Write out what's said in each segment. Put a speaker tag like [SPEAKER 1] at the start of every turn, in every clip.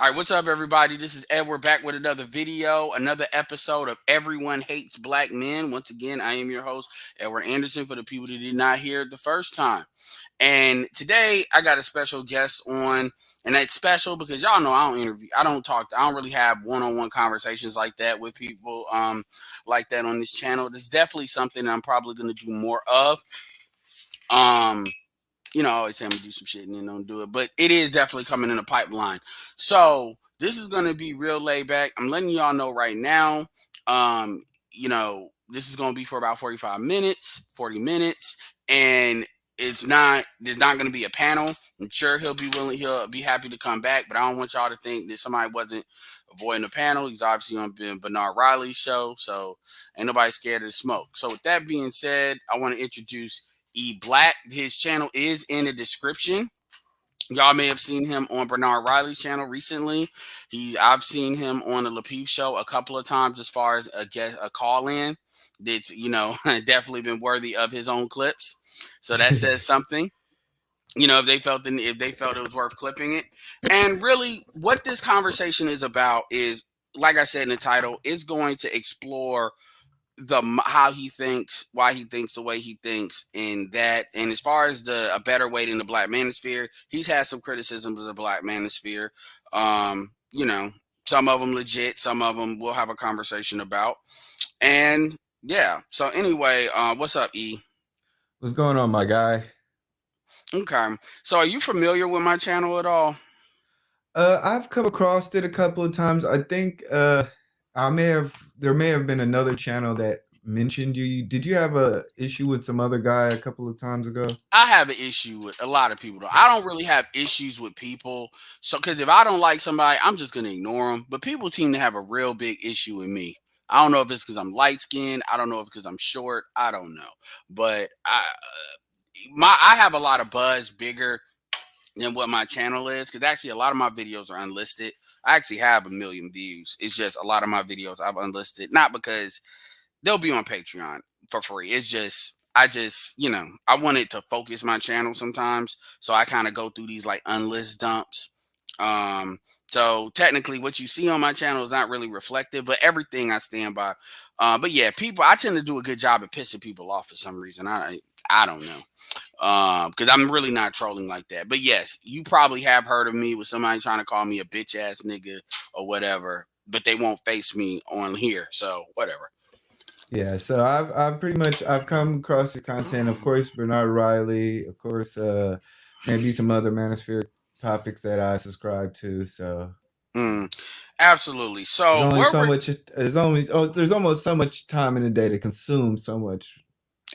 [SPEAKER 1] All right, what's up, everybody? This is Ed. We're back with another video, another episode of Everyone Hates Black Men. Once again, I am your host, Edward Anderson, for the people that did not hear it the first time. And today, I got a special guest on, and it's special because y'all know I don't interview, I don't talk, I don't really have one-on-one conversations like that with people, like that on this channel. There's definitely something I'm probably going to do more of. I always say I'm gonna do some shit and then don't do it, but it is definitely coming in the pipeline. So this is gonna be real laid back. I'm letting y'all know right now. This is gonna be for about 45 minutes, 40 minutes, and there's not gonna be a panel. I'm sure he'll be happy to come back, but I don't want y'all to think that somebody wasn't avoiding the panel. He's obviously on Bernard Riley's show, so ain't nobody scared of the smoke. So with that being said, I want to introduce Eblack. His channel is in the description. Y'all may have seen him on Bernard Riley's channel recently. I've seen him on the lapeef show a couple of times as far as a call in. That's definitely been worthy of his own clips. So that says something. If they felt it was worth clipping it. And really, what this conversation is about is, like I said in the title, is going to explore how he thinks, why he thinks the way he thinks, and as far as a better way than the Black manosphere, he's had some criticisms of the Black manosphere. Some of them legit, some of them we'll have a conversation about. And yeah, so anyway, what's up, E?
[SPEAKER 2] What's going on, my guy?
[SPEAKER 1] Okay, so are you familiar with my channel at all?
[SPEAKER 2] I've come across it a couple of times. I think there may have been another channel that mentioned you. Did you have a issue with some other guy a couple of times ago?
[SPEAKER 1] I have an issue with a lot of people, though. I don't really have issues with people. So, because if I don't like somebody, I'm just going to ignore them. But people seem to have a real big issue with me. I don't know if it's because I'm light skinned. I don't know if it's because I'm short. I don't know. But I have a lot of buzz bigger than what my channel is, because actually a lot of my videos are unlisted. I actually have 1 million views. It's just a lot of my videos I've unlisted, not because they'll be on Patreon for free. It's just I wanted to focus my channel sometimes, so I kind of go through these like unlist dumps. So technically, what you see on my channel is not really reflective, but everything I stand by. But yeah, I tend to do a good job at pissing people off for some reason. I don't know. Because I'm really not trolling like that. But yes, you probably have heard of me with somebody trying to call me a bitch ass nigga or whatever, but they won't face me on here. So whatever.
[SPEAKER 2] Yeah, so I've come across your content. Of course, Bernard Riley. Of course, maybe some other manosphere topics that I subscribe to. So
[SPEAKER 1] Absolutely.
[SPEAKER 2] there's
[SPEAKER 1] So
[SPEAKER 2] only so much. There's almost so much time in the day to consume so much.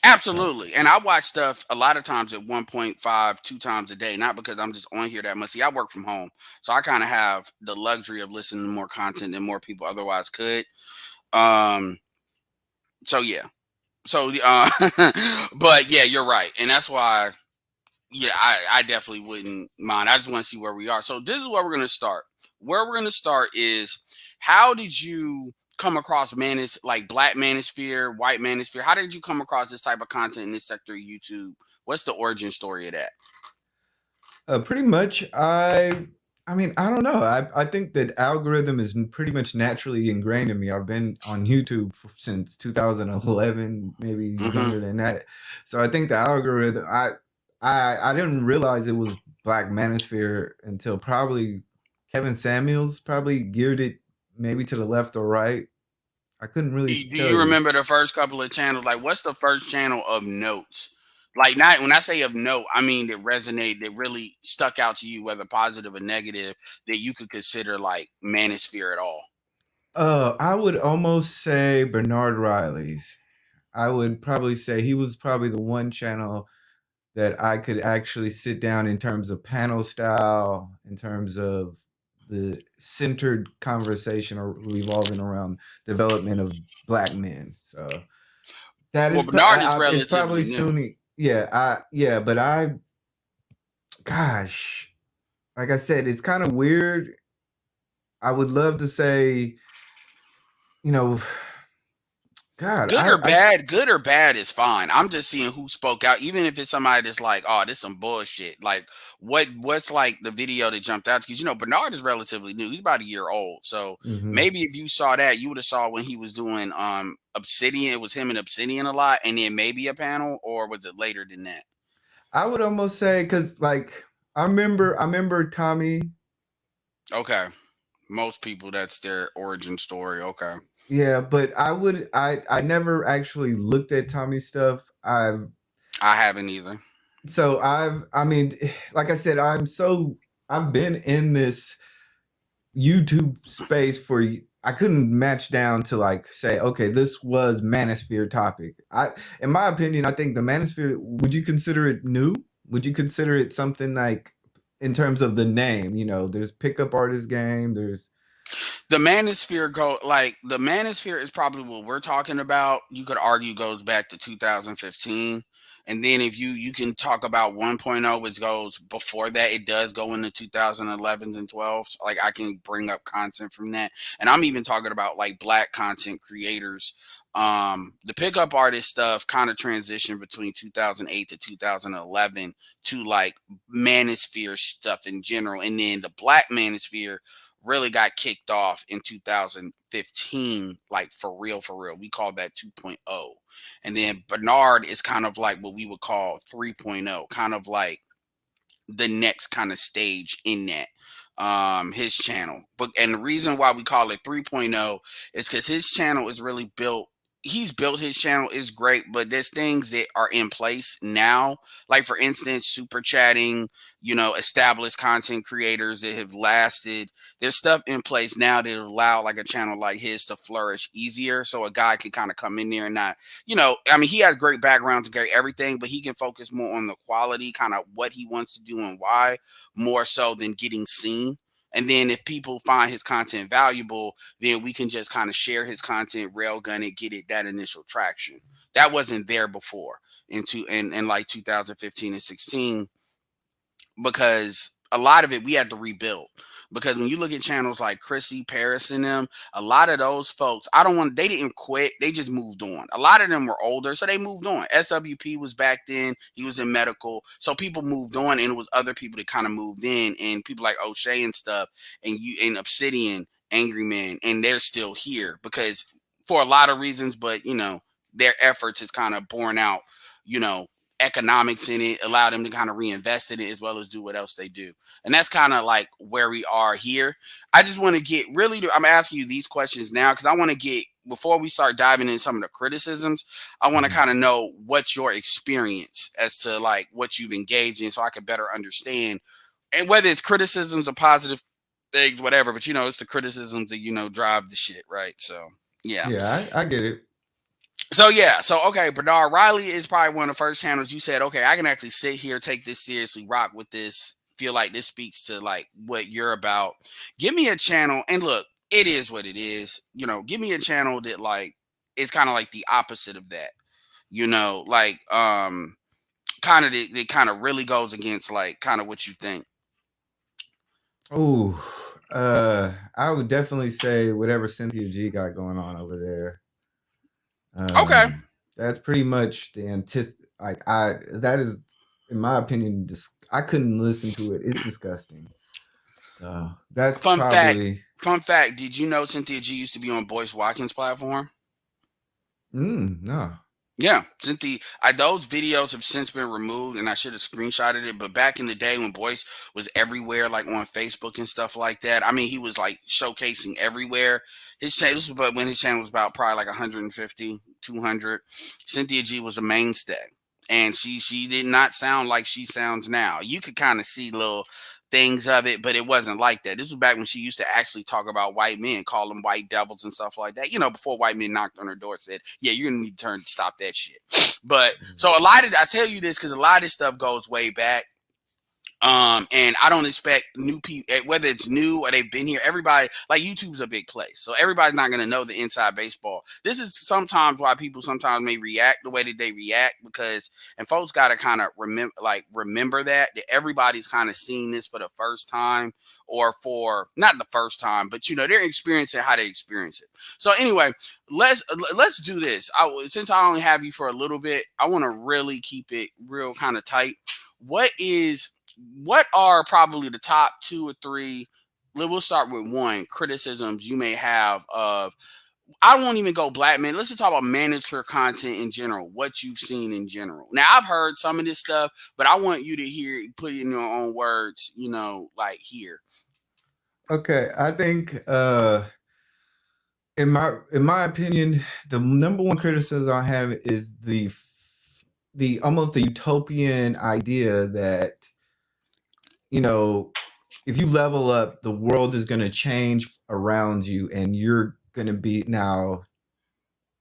[SPEAKER 1] Absolutely. And I watch stuff a lot of times at 1.5, 2 times a day, not because I'm just on here that much. See, I work from home. So I kind of have the luxury of listening to more content than more people otherwise could. Um, so yeah. So but yeah, you're right. And that's why I definitely wouldn't mind. I just want to see where we are. So this is where we're gonna start. Where we're gonna start is, how did you come across like Black manosphere, white manosphere? How did you come across this type of content in this sector of YouTube? What's the origin story of that?
[SPEAKER 2] Pretty much, I mean, I don't know. I think that algorithm is pretty much naturally ingrained in me. I've been on YouTube since 2011, maybe
[SPEAKER 1] Mm-hmm.
[SPEAKER 2] younger than that. So I think the algorithm. I didn't realize it was Black Manosphere until probably Kevin Samuels probably geared it maybe to the left or right. I couldn't really
[SPEAKER 1] Do
[SPEAKER 2] tell
[SPEAKER 1] you
[SPEAKER 2] you.
[SPEAKER 1] remember the first couple of channels? Like, what's the first channel of notes? Like, not when I say of note, I mean that resonate, that really stuck out to you, whether positive or negative, that you could consider like manosphere at all.
[SPEAKER 2] I would almost say Bernard Riley's. I would probably say he was probably the one channel that I could actually sit down in terms of panel style, in terms of the centered conversation or revolving around development of Black men. So that
[SPEAKER 1] Well,
[SPEAKER 2] is,
[SPEAKER 1] Bernard is
[SPEAKER 2] it's
[SPEAKER 1] relatively
[SPEAKER 2] probably
[SPEAKER 1] new.
[SPEAKER 2] Sunni. Yeah, but gosh, like I said, it's kind of weird. I would love to say, you know, God,
[SPEAKER 1] Good or bad is fine. I'm just seeing who spoke out, even if it's somebody that's like, oh, this some bullshit. Like, what's like the video that jumped out? Because Bernard is relatively new. He's about a year old. So
[SPEAKER 2] mhm.
[SPEAKER 1] maybe if you saw that, you would have saw when he was doing Obsidian. It was him and Obsidian a lot, and then maybe a panel, or was it later than that?
[SPEAKER 2] I would almost say because like I remember Tommy.
[SPEAKER 1] Okay, most people that's their origin story. Okay,
[SPEAKER 2] Yeah, but I never actually looked at Tommy's stuff.
[SPEAKER 1] I haven't either.
[SPEAKER 2] I mean, like I said, I've been in this YouTube space I couldn't match down to like say, okay, this was manosphere topic. In my opinion, I think the manosphere, would you consider it new? Would you consider it something like in terms of the name, there's pickup artist game, there's
[SPEAKER 1] The manosphere is probably what we're talking about. You could argue goes back to 2015. And then if you can talk about 1.0, which goes before that, it does go into 2011s and 12s. Like I can bring up content from that. And I'm even talking about like black content creators. The pickup artist stuff kind of transitioned between 2008 to 2011 to like manosphere stuff in general. And then the black manosphere really got kicked off in 2015, like for real, for real. We call that 2.0. And then Bernard is kind of like what we would call 3.0, kind of like the next kind of stage in that his channel. But and the reason why we call it 3.0 is because his channel is really built. He's built his channel is great, but there's things that are in place now. Like for instance, super chatting, established content creators that have lasted. There's stuff in place now that allow like a channel like his to flourish easier. So a guy can kind of come in there and not, I mean, he has great background to carry everything, but he can focus more on the quality, kind of what he wants to do and why, more so than getting seen. And then if people find his content valuable, then we can just kind of share his content, railgun it, get it that initial traction. That wasn't there before in like 2015 and 16, because a lot of it we had to rebuild. Because when you look at channels like Chrissy, Paris, and them, a lot of those folks, they didn't quit, they just moved on. A lot of them were older, so they moved on. SWP was back then, he was in medical, so people moved on, and it was other people that kind of moved in, and people like O'Shea and stuff, and Obsidian, Angry Man, and they're still here because for a lot of reasons, but their efforts is kind of borne out, you know, economics in it, allow them to kind of reinvest in it as well as do what else they do. And that's kind of like where we are here. I just want to get I'm asking you these questions now because I want to get, before we start diving into some of the criticisms, I want to
[SPEAKER 2] Mhm.
[SPEAKER 1] kind of know what's your experience as to like what you've engaged in so I can better understand. And whether it's criticisms or positive things, whatever, but it's the criticisms that, drive the shit, right? So, yeah.
[SPEAKER 2] Yeah, I get it.
[SPEAKER 1] So yeah, so okay, Bernard Riley is probably one of the first channels you said, okay, I can actually sit here, take this seriously, rock with this, feel like this speaks to like what you're about. Give me a channel, and look, it is what it is. Give me a channel that like is kind of like the opposite of that. Like kind of that kind of really goes against like kind of what you think.
[SPEAKER 2] Oh, I would definitely say whatever Cynthia G got going on over there.
[SPEAKER 1] Okay,
[SPEAKER 2] That's pretty much the like that is, in my opinion, I couldn't listen to it. It's disgusting. So that's
[SPEAKER 1] fun fact.
[SPEAKER 2] probably
[SPEAKER 1] Fun fact. Did you know Cynthia G used to be on Boyce Watkins' platform?
[SPEAKER 2] no.
[SPEAKER 1] Yeah, Cynthia, those videos have since been removed, and I should have screenshotted it. But back in the day when Boyce was everywhere, like on Facebook and stuff like that, I mean, he was like showcasing everywhere. His channel, this was about when his channel was about probably like 150, 200. Cynthia G was a mainstay, and she did not sound like she sounds now. You could kind of see little things of it, but it wasn't like that. This was back when she used to actually talk about white men, call them white devils and stuff like that. Before white men knocked on her door and said, "Yeah, you're gonna need to turn to stop that shit." But
[SPEAKER 2] Mhm.
[SPEAKER 1] so a lot of I tell you this because a lot of this stuff goes way back. And I don't expect new people, whether it's new or they've been here. Everybody, like, YouTube's a big place, so everybody's not gonna know the inside baseball. This is sometimes why people sometimes may react the way that they react, because and folks got to kind of remember that everybody's kind of seeing this for the first time, or for not the first time, but they're experiencing how they experience it. So anyway, let's do this. Since I only have you for a little bit, I want to really keep it real kind of tight. What are probably the top two or three? We'll start with one, criticisms you may have of. I won't even go black man. Let's just talk about manosphere content in general. What you've seen in general. Now, I've heard some of this stuff, but I want you to put it in your own words. Like here.
[SPEAKER 2] Okay, I think in my opinion, the number one criticism I have is the almost the utopian idea that, you know, if you level up, the world is going to change around you, and you're going to be now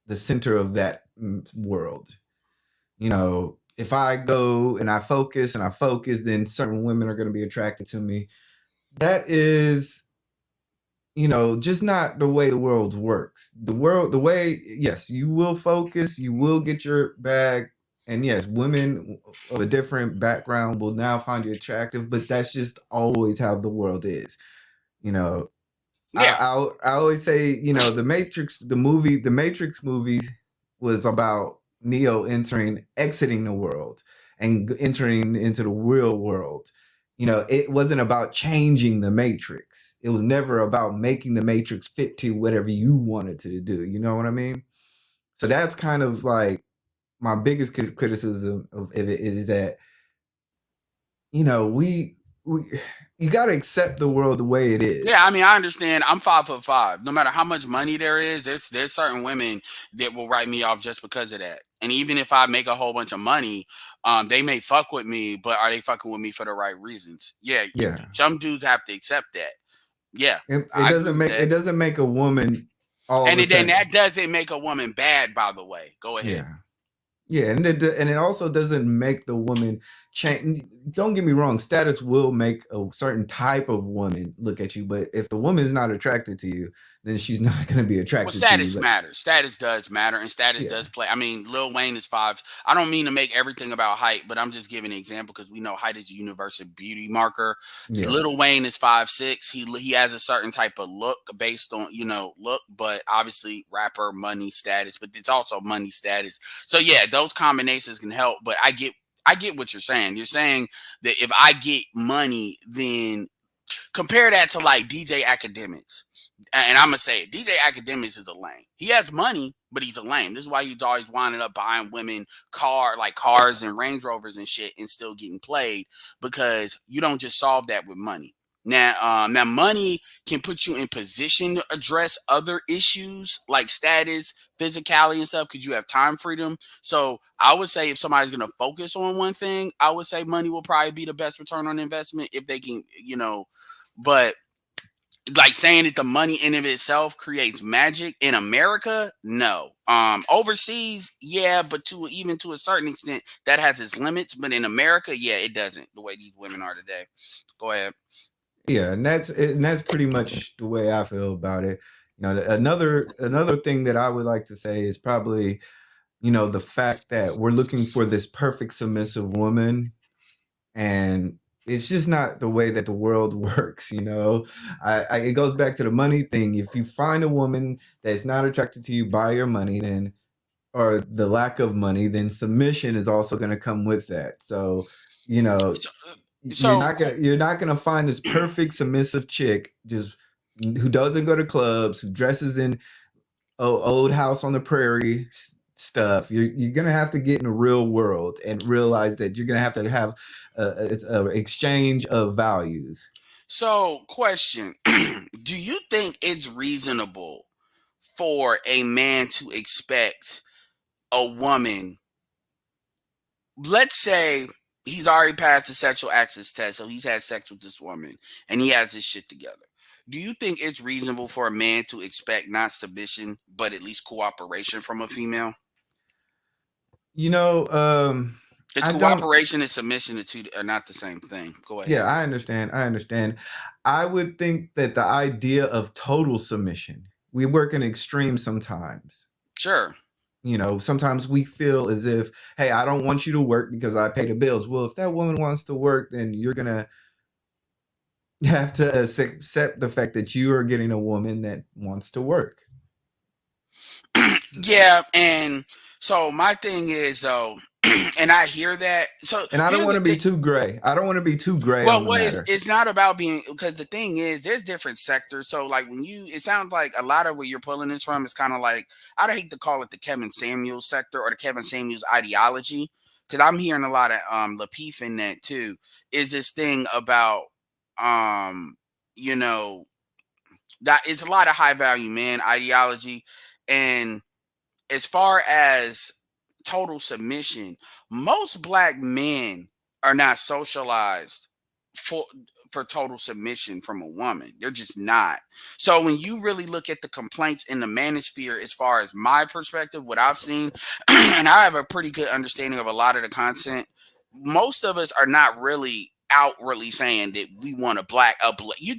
[SPEAKER 2] the center of that world. If I go and I focus, then certain women are going to be attracted to me. That is, just not the way the world works. The way, yes, you will focus, you will get your bag, and yes, women of a different background will now find you attractive, but that's just always how the world is. You know,
[SPEAKER 1] Yeah.
[SPEAKER 2] I always say, the Matrix movie was about Neo exiting the world and entering into the real world. It wasn't about changing the Matrix. It was never about making the Matrix fit to whatever you wanted to do. You know what I mean? So that's kind of like my biggest criticism of it is that, we you got to accept the world the way it is.
[SPEAKER 1] Yeah, I mean, I understand. I'm 5'5". No matter how much money there is, there's certain women that will write me off just because of that. And even if I make a whole bunch of money, they may fuck with me, but are they fucking with me for the right reasons? Yeah,
[SPEAKER 2] Yeah.
[SPEAKER 1] some dudes have to accept that. Yeah,
[SPEAKER 2] It
[SPEAKER 1] I agree
[SPEAKER 2] doesn't
[SPEAKER 1] with
[SPEAKER 2] make
[SPEAKER 1] that.
[SPEAKER 2] it doesn't make a woman all of
[SPEAKER 1] And
[SPEAKER 2] a
[SPEAKER 1] then
[SPEAKER 2] sudden.
[SPEAKER 1] that doesn't make a woman bad, by the way. Go ahead.
[SPEAKER 2] Yeah. Yeah, and it also doesn't make the woman change. Don't get me wrong, status will make a certain type of woman look at you, but if the woman is not attracted to you, then she's not going to be
[SPEAKER 1] Well,
[SPEAKER 2] attracted to you.
[SPEAKER 1] status
[SPEAKER 2] Like,
[SPEAKER 1] matters. Status does matter, and status
[SPEAKER 2] yeah,
[SPEAKER 1] does play. I mean, Lil Wayne is five. I don't mean to make everything about height, but I'm just giving an example because we know height is a universal beauty marker. So
[SPEAKER 2] yeah,
[SPEAKER 1] Lil Wayne is 5'6". He has a certain type of look based on look, but obviously rapper, money, status, but it's also money, status. So yeah, those combinations can help. But I get what you're saying. You're saying that if I get money, then compare that to like DJ Academics. And I'm gonna say it, DJ Academics is a lame. He has money, but he's a lame. This is why he's always winding up buying women cars and Range Rovers and shit, and still getting played, because you don't just solve that with money. Now, money can put you in position to address other issues like status, physicality, and stuff, because you have time freedom. So I would say if somebody's gonna focus on one thing, I would say money will probably be the best return on investment if they can, but like saying that the money in of itself creates magic in America, no. Overseas, yeah, but to a certain extent, that has its limits. But in America, yeah, it doesn't. The way these women are today. Go ahead.
[SPEAKER 2] yeah, and that's pretty much the way I feel about it. Another thing that I would like to say is probably, the fact that we're looking for this perfect submissive woman, and it's just not the way that the world works. It goes back to the money thing. If you find a woman that's not attracted to you by your money, then or the lack of money, then submission is also going to come with that. So, you know
[SPEAKER 1] So,
[SPEAKER 2] you're
[SPEAKER 1] so
[SPEAKER 2] not gonna you're not gonna find this perfect submissive chick just who doesn't go to clubs, who dresses in old house on the prairie stuff. You're gonna have to get in the real world and realize that you're gonna have to have a exchange of values.
[SPEAKER 1] question: Do you think it's reasonable for a man to expect a woman, let's say he's already passed the sexual access test, so he's had sex with this woman and he has his shit together. Do you think it's reasonable for a man to expect not submission, but at least cooperation from a female?
[SPEAKER 2] You know, um,
[SPEAKER 1] It's
[SPEAKER 2] I don't.
[SPEAKER 1] cooperation and submission. The two are not the same thing. Go
[SPEAKER 2] Yeah,
[SPEAKER 1] ahead.
[SPEAKER 2] I understand. I understand. I would think that the idea of total submission, we work in extremes sometimes.
[SPEAKER 1] Sure.
[SPEAKER 2] Sometimes we feel as if, hey, I don't want you to work because I pay the bills. Well, if that woman wants to work, then you're gonna have to accept the fact that you are getting a woman that wants to work.
[SPEAKER 1] Yeah, and so my thing is though, and I hear that. So
[SPEAKER 2] And I don't
[SPEAKER 1] here's
[SPEAKER 2] want
[SPEAKER 1] the
[SPEAKER 2] to be
[SPEAKER 1] thing.
[SPEAKER 2] too gray. I don't want to be too gray on
[SPEAKER 1] Well,
[SPEAKER 2] the matter.
[SPEAKER 1] it's not about being, because the thing is, there's different sectors. So like when it sounds like a lot of where you're pulling this from is kind of like, I'd hate to call it the Kevin Samuels sector or the Kevin Samuels ideology, because I'm hearing a lot of lapeef in that too. Is this thing about um you know that it's a lot of high value man ideology. And as far as total submission, most black men are not socialized for total submission from a woman. They're just not. So when you really look at the complaints in the manosphere, as far as my perspective, what I've seen, and I have a pretty good understanding of a lot of the content, most of us are not really outwardly saying that we want you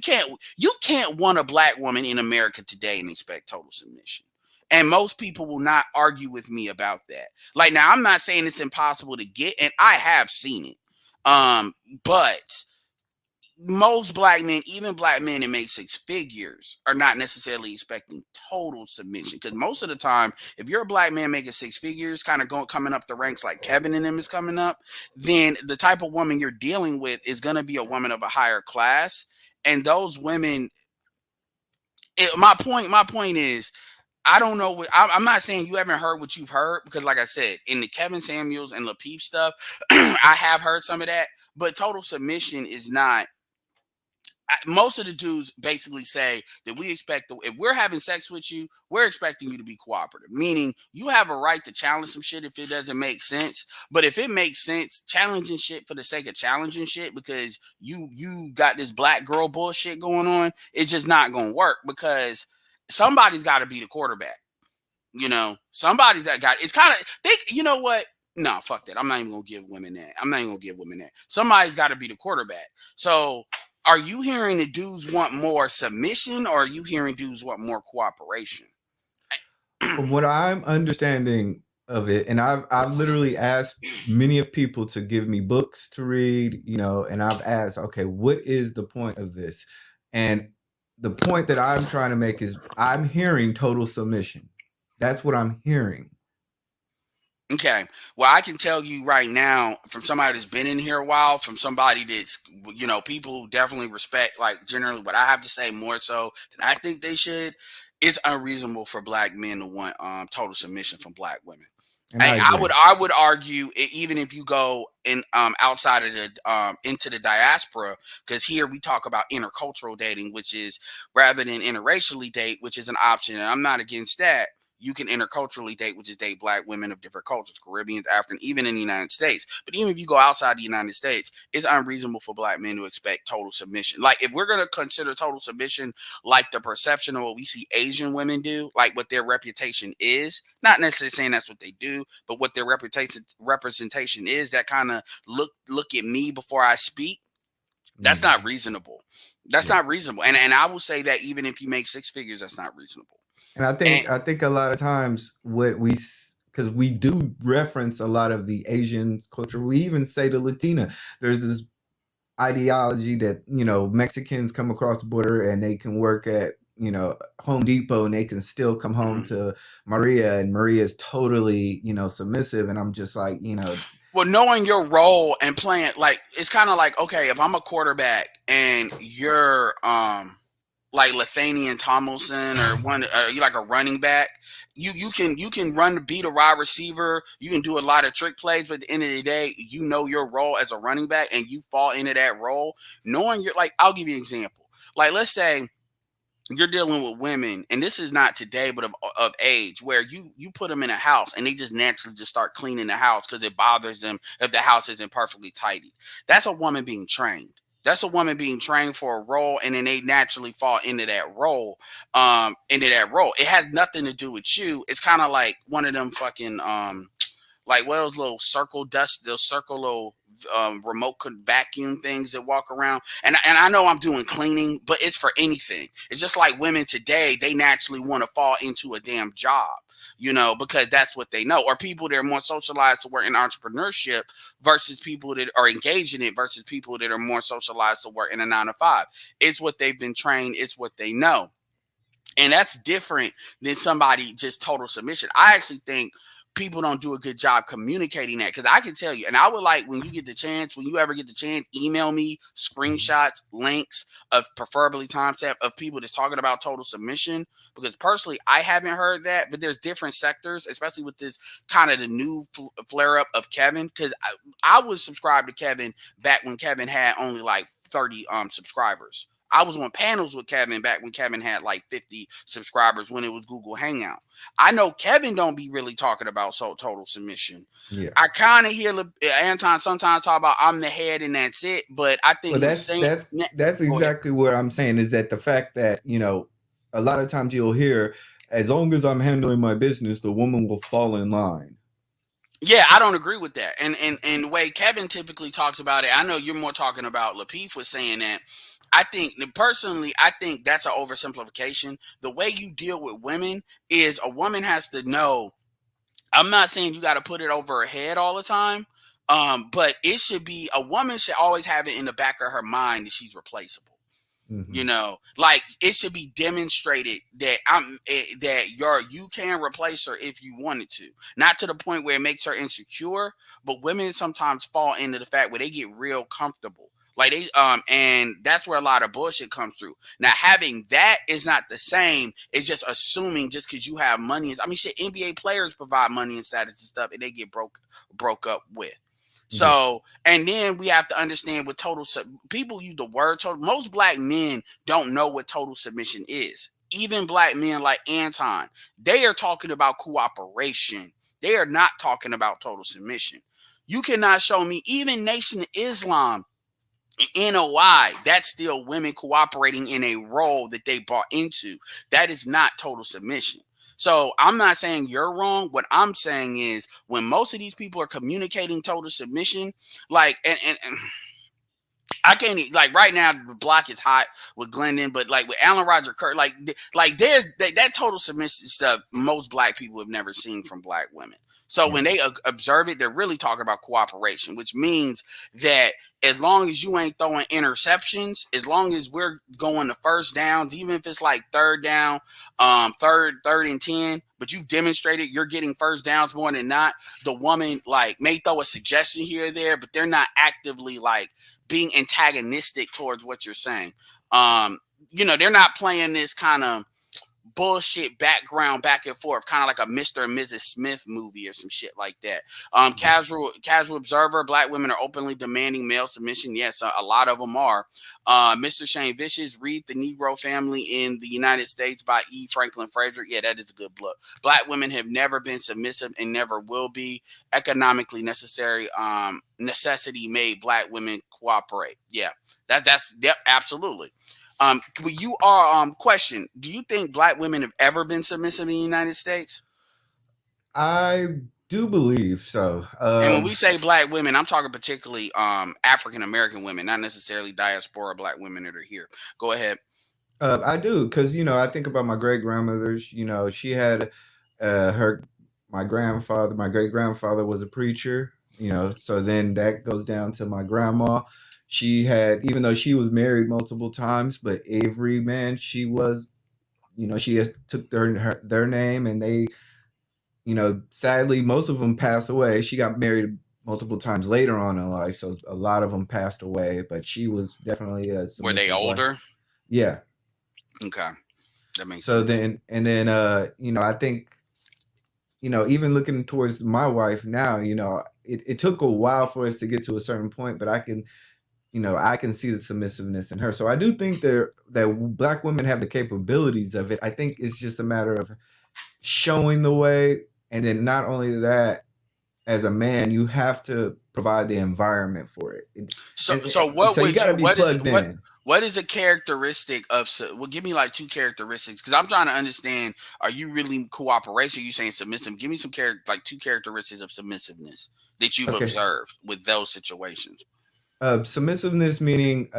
[SPEAKER 1] can't want a black woman in America today and expect total submission. And most people will not argue with me about that. Like, now, I'm not saying it's impossible to get, and I have seen it. But most black men, even black men that make six figures, are not necessarily expecting total submission. Because most of the time, if you're a black man making six figures, kind of coming up the ranks like Kevin and them is coming up, then the type of woman you're dealing with is going to be a woman of a higher class. And those women, my point is, I don't know what I'm not saying you haven't heard what you've heard, because like I said, in the Kevin Samuels and lapeef stuff, I have heard some of that, but total submission is not. Most of the dudes basically say that we expect, if we're having sex with you, we're expecting you to be cooperative, meaning you have a right to challenge some shit if it doesn't make sense. But if it makes sense, challenging shit for the sake of challenging shit because you got this black girl bullshit going on, it's just not going to work, because somebody's got to be the quarterback. Somebody's that guy. It's kind of think. You know what? No, fuck that. I'm not even gonna give women that. I'm not even gonna give women that. Somebody's got to be the quarterback. So, are you hearing the dudes want more submission, or are you hearing dudes want more cooperation?
[SPEAKER 2] From what I'm understanding of it, and I've literally asked many of people to give me books to read, and I've asked, okay, what is the point of this? And the point that I'm trying to make is I'm hearing total submission. That's what I'm hearing.
[SPEAKER 1] Okay. Well, I can tell you right now, from somebody that's been in here a while, from somebody that's, people who definitely respect, like, generally what I have to say more so than I think they should. It's unreasonable for black men to want total submission from black women.
[SPEAKER 2] And I
[SPEAKER 1] I would
[SPEAKER 2] agree.
[SPEAKER 1] I would argue, even if you go in outside of the into the diaspora, because here we talk about intercultural dating, which is rather than interracially date, which is an option, and I'm not against that. You can interculturally date, which is date black women of different cultures, Caribbeans, African, even in the United States. But even if you go outside the United States, it's unreasonable for black men to expect total submission. Like, if we're going to consider total submission like the perception of what we see Asian women do, like what their reputation is, not necessarily saying that's what they do, but what their representation is, that kind of look at me before I speak. That's not
[SPEAKER 2] Mhm.
[SPEAKER 1] reasonable. That's
[SPEAKER 2] Yeah.
[SPEAKER 1] not reasonable. And I will say that even if you make six figures, that's not reasonable.
[SPEAKER 2] And I
[SPEAKER 1] And
[SPEAKER 2] think I think a lot of times what because we do reference a lot of the Asian culture. We even say the Latina. There's this ideology that Mexicans come across the border and they can work at Home Depot and they can still come home to Maria, and Maria is totally submissive, and I'm just like
[SPEAKER 1] well, knowing your role and playing, like, it's kind of like, okay, if I'm a quarterback and you're like Lethanian Tomlinson, or you like a running back, you can run, beat a wide receiver, you can do a lot of trick plays, but at the end of the day, your role as a running back and you fall into that role, knowing you're like, I'll give you an example. Like, let's say you're dealing with women, and this is not today, but of age, where you put them in a house and they just naturally just start cleaning the house because it bothers them if the house isn't perfectly tidy. That's a woman being trained. That's a woman being trained for a role, and then they naturally fall into that role. It has nothing to do with you. It's kind of like one of them fucking Like what those little circle dust, those circle little remote vacuum things that walk around. And I know I'm doing cleaning, but it's for anything. It's just like women today, they naturally want to fall into a damn job, because that's what they know. Or people that are more socialized to work in entrepreneurship versus people that are engaged in it versus people that are more socialized to work in a 9 to 5. It's what they've been trained. It's what they know. And that's different than somebody just total submission. I actually think people don't do a good job communicating that, because I can tell you, and I would like, when you get the chance, when you ever get the chance, email me screenshots, links of preferably timestamp of people that's talking about total submission, because personally I haven't heard that, but there's different sectors, especially with this kind of the new flare up of Kevin, because I was subscribed to Kevin back when Kevin had only like 30 subscribers. I was on panels with Kevin back when Kevin had like 50 subscribers when it was Google Hangout. I know Kevin don't be really talking about total submission.
[SPEAKER 2] Yeah.
[SPEAKER 1] I kind of hear Anton sometimes talk about I'm the head and that's it, but I think
[SPEAKER 2] Well,
[SPEAKER 1] him
[SPEAKER 2] that's
[SPEAKER 1] saying,
[SPEAKER 2] that's that's
[SPEAKER 1] go ahead.
[SPEAKER 2] exactly what I'm saying, is that the fact that, a lot of times you'll hear, as long as I'm handling my business, the woman will fall in line.
[SPEAKER 1] Yeah, I don't agree with that. And the way Kevin typically talks about it, I know you're more talking about Lapeef was saying that. I think personally, I think that's an oversimplification. The way you deal with women is a woman has to know. I'm not saying you got to put it over her head all the time, but it should be, a woman should always have it in the back of her mind that she's replaceable.
[SPEAKER 2] Hmm.
[SPEAKER 1] Like it should be demonstrated that you can replace her if you wanted to, not to the point where it makes her insecure. But women sometimes fall into the fact where they get real comfortable, like they and that's where a lot of bullshit comes through. Now having that is not the same. It's just assuming just because you have money. I mean, shit, NBA players provide money and status and stuff, and they get broke up with.
[SPEAKER 2] Yeah.
[SPEAKER 1] So, and then we have to understand what people use the word total. Most black men don't know what total submission is. Even black men like Anton, they are talking about cooperation. They are not talking about total submission. You cannot show me, even Nation of Islam, NOI, that's still women cooperating in a role that they bought into. That is not total submission. So I'm not saying you're wrong. What I'm saying is when most of these people are communicating total submission, like and I can't like right now the block is hot with Glendon, but like with Alan Roger Kirk, like there's that total submission stuff most black people have never seen from black women. So
[SPEAKER 2] Yeah.
[SPEAKER 1] when they observe it, they're really talking about cooperation, which means that as long as you ain't throwing interceptions, as long as we're going to first downs, even if it's like third down, third and 10, but you've demonstrated you're getting first downs more than not, the woman like may throw a suggestion here or there, but they're not actively like being antagonistic towards what you're saying. They're not playing this kind of bullshit background back and forth, kind of like a Mr. and Mrs. Smith movie or some shit like that.
[SPEAKER 2] Yeah.
[SPEAKER 1] Casual observer, black women are openly demanding male submission. Yes, a lot of them are. Mr. Shane Vicious, read The Negro Family in the United States by E. Franklin Frazier. Yeah, that is a good book. Black women have never been submissive and never will be. Economically necessary, necessity made black women cooperate. Yeah, that's yep, absolutely. You are question. Do you think black women have ever been submissive in the United States?
[SPEAKER 2] I do believe so.
[SPEAKER 1] And when we say black women, I'm talking particularly African American women, not necessarily diaspora black women that are here. Go ahead.
[SPEAKER 2] I do, because I think about my great grandmothers. She had her my grandfather. My great grandfather was a preacher. So then that goes down to my grandma. She had, even though she was married multiple times, but every man she was, she has took their name, and they, sadly, most of them passed away. She got married multiple times later on in life, so a lot of them passed away. But she was definitely a
[SPEAKER 1] Were they
[SPEAKER 2] submissive wife.
[SPEAKER 1] older?
[SPEAKER 2] Yeah.
[SPEAKER 1] Okay, that makes
[SPEAKER 2] So
[SPEAKER 1] sense.
[SPEAKER 2] then, and then, I think, even looking towards my wife now, it took a while for us to get to a certain point, but I can see the submissiveness in her. So I do think that black women have the capabilities of it. I think it's just a matter of showing the way. And then not only that, as a man, you have to provide the environment for it.
[SPEAKER 1] So
[SPEAKER 2] So
[SPEAKER 1] what
[SPEAKER 2] you
[SPEAKER 1] would
[SPEAKER 2] got to
[SPEAKER 1] you
[SPEAKER 2] be plugged in.
[SPEAKER 1] what is a characteristic of well, give me like two characteristics because I'm trying to understand, are you really cooperation, you saying submissive? Give me some like two characteristics of submissiveness that you've
[SPEAKER 2] Okay.
[SPEAKER 1] observed with those situations.
[SPEAKER 2] Submissiveness meaning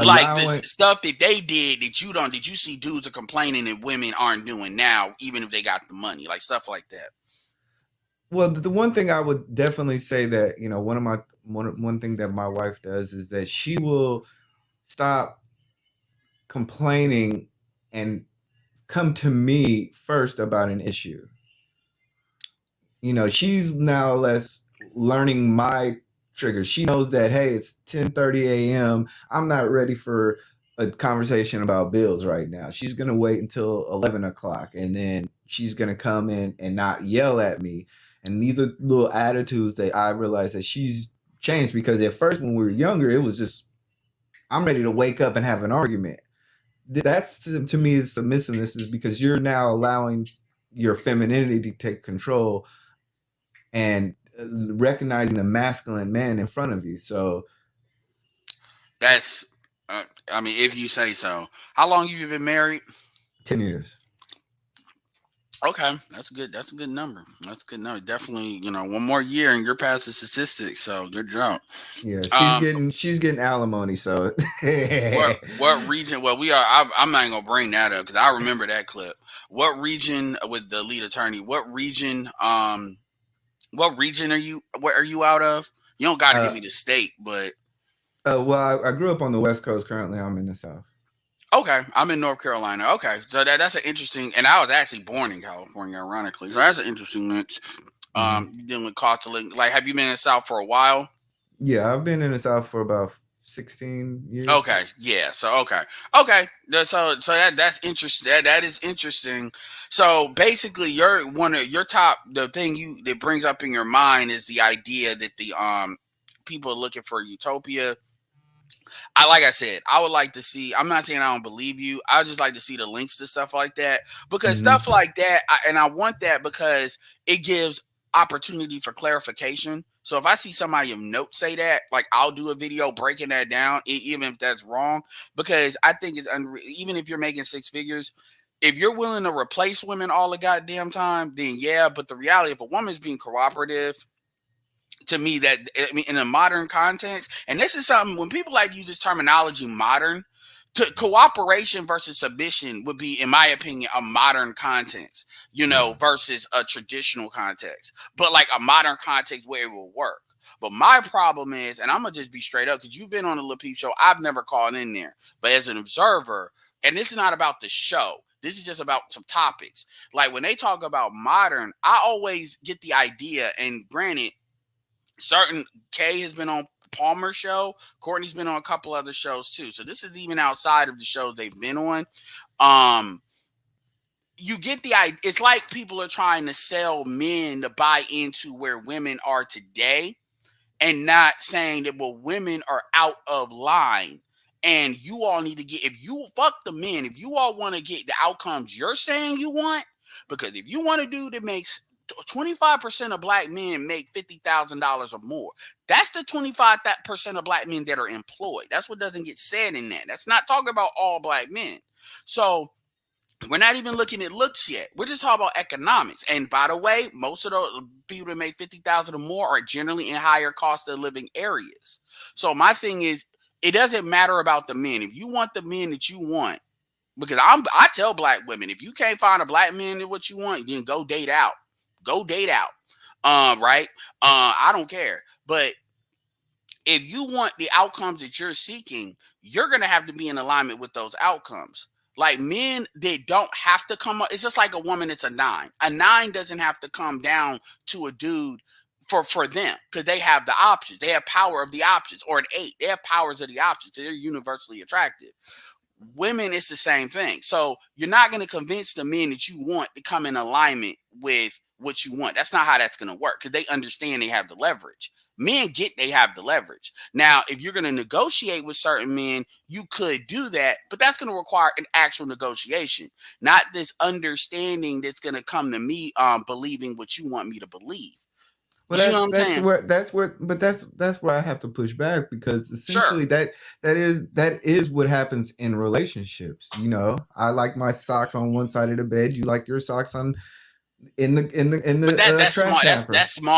[SPEAKER 1] Like this
[SPEAKER 2] allowing.
[SPEAKER 1] stuff that they did that you don't, did you see dudes are complaining that women aren't doing now, even if they got the money, like stuff like that.
[SPEAKER 2] Well, the one thing I would definitely say that, one thing that my wife does is that she will stop complaining and come to me first about an issue. She's now less learning my triggers. She knows that, hey, it's 10:30 a.m. I'm not ready for a conversation about bills right now. She's gonna wait until 11 o'clock, and then she's gonna come in and not yell at me. And these are little attitudes that I realize that she's changed, because at first when we were younger, it was just, I'm ready to wake up and have an argument. That's to me is submissiveness, is because you're now allowing your femininity to take control and recognizing the masculine man in front of you. So
[SPEAKER 1] That's, I mean, if you say so. How long have you been married?
[SPEAKER 2] 10 years.
[SPEAKER 1] Okay, that's good. That's a good number. That's a good number. Definitely, one more year and you're past the statistics. So good job.
[SPEAKER 2] Yeah, she's
[SPEAKER 1] Um,
[SPEAKER 2] getting alimony. So
[SPEAKER 1] what region? Well, we are. I'm not gonna bring that up because I remember that clip. What region with the lead attorney? What region? What region are you? Where are you out of? You don't got to give
[SPEAKER 2] uh,
[SPEAKER 1] me the state, but
[SPEAKER 2] well, I grew up on the West Coast. Currently, I'm in the South.
[SPEAKER 1] okay, I'm in North Carolina. Okay, so that's an interesting. And I was actually born in California, ironically. So that's an interesting mix.
[SPEAKER 2] Hmm.
[SPEAKER 1] Dealing with cost of living. Like, have you been in the South for a while?
[SPEAKER 2] Yeah, I've been in the South for about 16 years.
[SPEAKER 1] Okay, yeah. So okay. So that's interesting. That is interesting. So basically, your one of your top, the thing you that brings up in your mind is the idea that the people are looking for utopia. Like I said, I would like to see. I'm not saying I don't believe you. I just like to see the links to stuff like that, because
[SPEAKER 2] Hmm.
[SPEAKER 1] stuff like that, and I want that because it gives opportunity for clarification. So if I see somebody of note say that, like, I'll do a video breaking that down, even if that's wrong, because I think it's even if you're making six figures. If you're willing to replace women all the goddamn time, then yeah. But the reality, if a woman's being cooperative, to me, that, I mean, in a modern context, and this is something when people like to use this terminology modern, to cooperation versus submission would be, in my opinion, a modern context,
[SPEAKER 2] Yeah.
[SPEAKER 1] versus a traditional context, but like a modern context where it will work. But my problem is, and I'm gonna just be straight up, because you've been on the lapeef show, I've never called in there, but as an observer, and this is not about the show, this is just about some topics. Like when they talk about modern, I always get the idea, and granted, certain Kay has been on Palmer's show. Courtney's been on a couple other shows too. So this is even outside of the shows they've been on. Um, you get the idea. It's like people are trying to sell men to buy into where women are today, and not saying that, well, women are out of line and you all need to get, if you fuck the men, if you all want to get the outcomes you're saying you want, because if you want to do that makes 25% of black men make $50,000 or more, that's the 25% of black men that are employed. That's what doesn't get said in that. That's not talking about all black men. So we're not even looking at looks yet. We're just talking about economics. And by the way, most of the people that make 50,000 or more are generally in higher cost of living areas. So my thing is, it doesn't matter about the men. If you want the men that you want, because I tell black women, if you can't find a black man that what you want, then go date out. Go date out. Right? I don't care. But if you want the outcomes that you're seeking, you're going to have to be in alignment with those outcomes. Like men, they don't have to come up. It's just like a woman that's a nine. A nine doesn't have to come down to a dude for them, because they have the options. They have power of the options. Or an eight, they have powers of the options. So they're universally attractive. Women, it's the same thing. So you're not going to convince the men that you want to come in alignment with what you want. That's not how that's going to work, because they understand they have the leverage. Men get they have the leverage. Now, if you're going to negotiate with certain men, you could do that, but that's going to require an actual negotiation, not this understanding that's going to come to me believing what you want me to believe. You
[SPEAKER 2] Well,
[SPEAKER 1] see what
[SPEAKER 2] that's
[SPEAKER 1] I'm saying?
[SPEAKER 2] that's where I have to push back, because
[SPEAKER 1] Sure.
[SPEAKER 2] essentially that is what happens in relationships. I like my socks on one side of the bed. You like your socks on in
[SPEAKER 1] But
[SPEAKER 2] the
[SPEAKER 1] that's small.
[SPEAKER 2] trash hamper.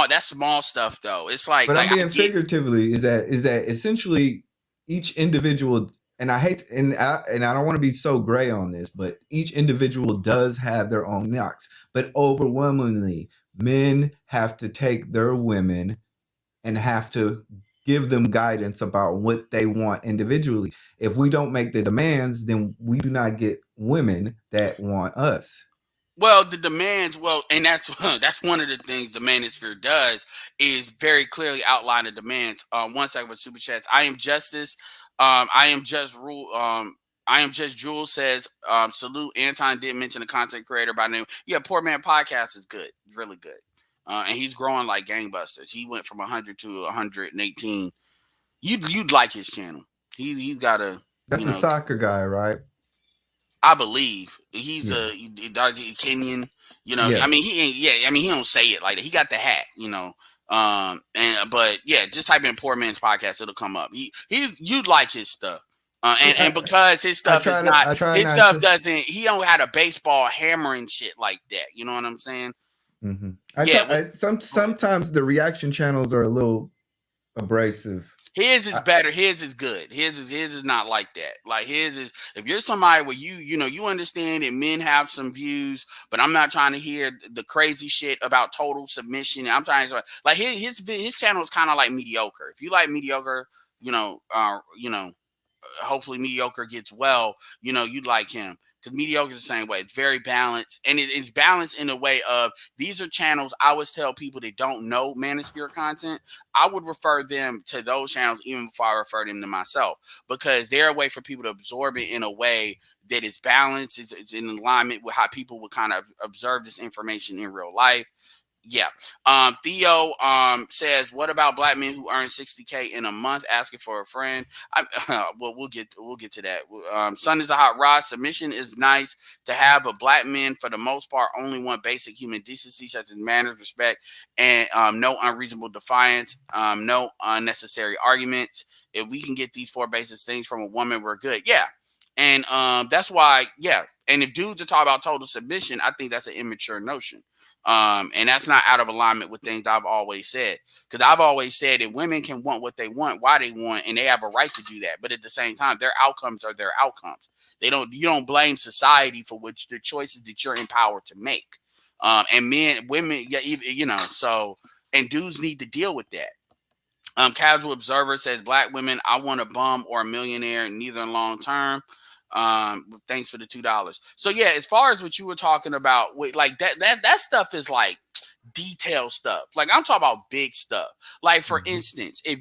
[SPEAKER 1] That's small stuff though. It's like
[SPEAKER 2] But I'm
[SPEAKER 1] I
[SPEAKER 2] being
[SPEAKER 1] get.
[SPEAKER 2] figuratively, is that essentially each individual, and I hate and I don't want to be so gray on this, but each individual does have their own knocks. But overwhelmingly, men have to take their women and have to give them guidance about what they want individually. If we don't make the demands, then we do not get women that want us.
[SPEAKER 1] Well, the demands, and that's that's one of the things the manosphere does is very clearly outline the demands. One second with super chats. I am justice. I am just rule. I am just Jules says salute. Anton did mention a content creator by name. Yeah, Poor Man Podcast is good, really good, and he's growing like gangbusters. He went from 100 to 118. You'd like his channel. He's got a
[SPEAKER 2] That's
[SPEAKER 1] you
[SPEAKER 2] the
[SPEAKER 1] know
[SPEAKER 2] soccer guy, right?
[SPEAKER 1] I believe he's
[SPEAKER 2] Yeah.
[SPEAKER 1] he does he Kenyan. I
[SPEAKER 2] Yes.
[SPEAKER 1] mean he ain't. Yeah, I mean he don't say it like that. He got the hat. And but yeah, just type in Poor Man's Podcast, it'll come up. You'd like his stuff.
[SPEAKER 2] Yeah,
[SPEAKER 1] And because
[SPEAKER 2] I try to I try
[SPEAKER 1] his
[SPEAKER 2] not
[SPEAKER 1] stuff
[SPEAKER 2] to.
[SPEAKER 1] doesn't, he don't have a baseball hammering shit like that. You know what I'm saying?
[SPEAKER 2] I
[SPEAKER 1] Yeah.
[SPEAKER 2] try. Sometimes the reaction channels are a little abrasive.
[SPEAKER 1] His is
[SPEAKER 2] I,
[SPEAKER 1] better. His is good. His is not like that. Like his is, if you're somebody where you understand that men have some views, but I'm not trying to hear the crazy shit about total submission. I'm trying to like his channel is kind of like mediocre. If you like mediocre, hopefully mediocre gets well, you'd like him. Because mediocre is the same way. It's very balanced. And it's balanced in a way of these are channels I always tell people that don't know manosphere content. I would refer them to those channels even before I refer them to myself. Because they're a way for people to absorb it in a way that is balanced, it's in alignment with how people would kind of observe this information in real life. Yeah. Theo says, "What about black men who earn 60K in a month asking for a friend?" Well, we'll get to that. Sun is a hot rod. Submission is nice to have, but black men, for the most part, only want basic human decency, such as manners, respect, and no unreasonable defiance, no unnecessary arguments. If we can get these four basic things from a woman, we're good. Yeah, and that's why. Yeah, and if dudes are talking about total submission, I think that's an immature notion. And that's not out of alignment with things I've always said. Because I've always said that women can want what they want, why they want, and they have a right to do that. But at the same time, their outcomes are their outcomes. You don't blame society for which the choices that you're empowered to make. And women, yeah, so and dudes need to deal with that. Casual Observer says black women, I want a bum or a millionaire, neither in long term. Thanks for the $2. So yeah, as far as what you were talking about, with like that stuff is like detailed stuff. Like I'm talking about big stuff. Like for
[SPEAKER 2] Mhm.
[SPEAKER 1] instance, if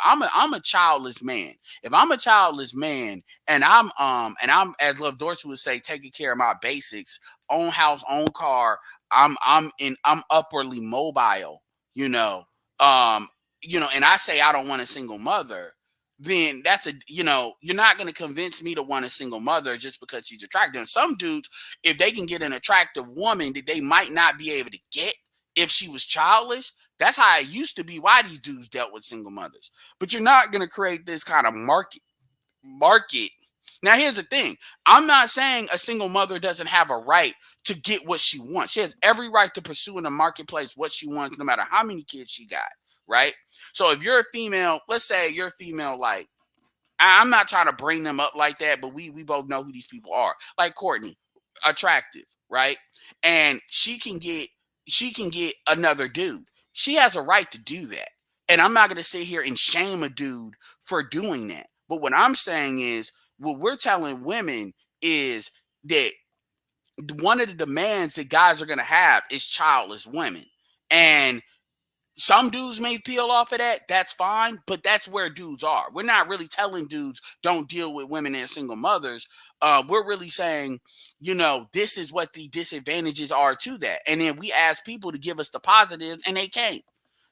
[SPEAKER 1] I'm a childless man, if I'm a childless man and I'm as Love Dorsey would say, taking care of my basics, own house, own car, I'm upwardly mobile, you know, um, and I say I don't want a single mother, then you're not going to convince me to want a single mother just because she's attractive. And some dudes, if they can get an attractive woman that they might not be able to get if she was childless, that's how it used to be. Why these dudes dealt with single mothers. But you're not going to create this kind of market. Now, here's the thing. I'm not saying a single mother doesn't have a right to get what she wants. She has every right to pursue in the marketplace what she wants, no matter how many kids she got, right? So if you're a female, let's say you're a female, like, I'm not trying to bring them up like that, but we both know who these people are. Like Courtney, attractive, right? And she can get another dude. She has a right to do that. And I'm not going to sit here and shame a dude for doing that. But what I'm saying is, what we're telling women is that one of the demands that guys are going to have is childless women. And some dudes may peel off of that. That's fine, but that's where dudes are. We're not really telling dudes don't deal with women and single mothers. We're really saying, this is what the disadvantages are to that. And then we ask people to give us the positives, and they can't.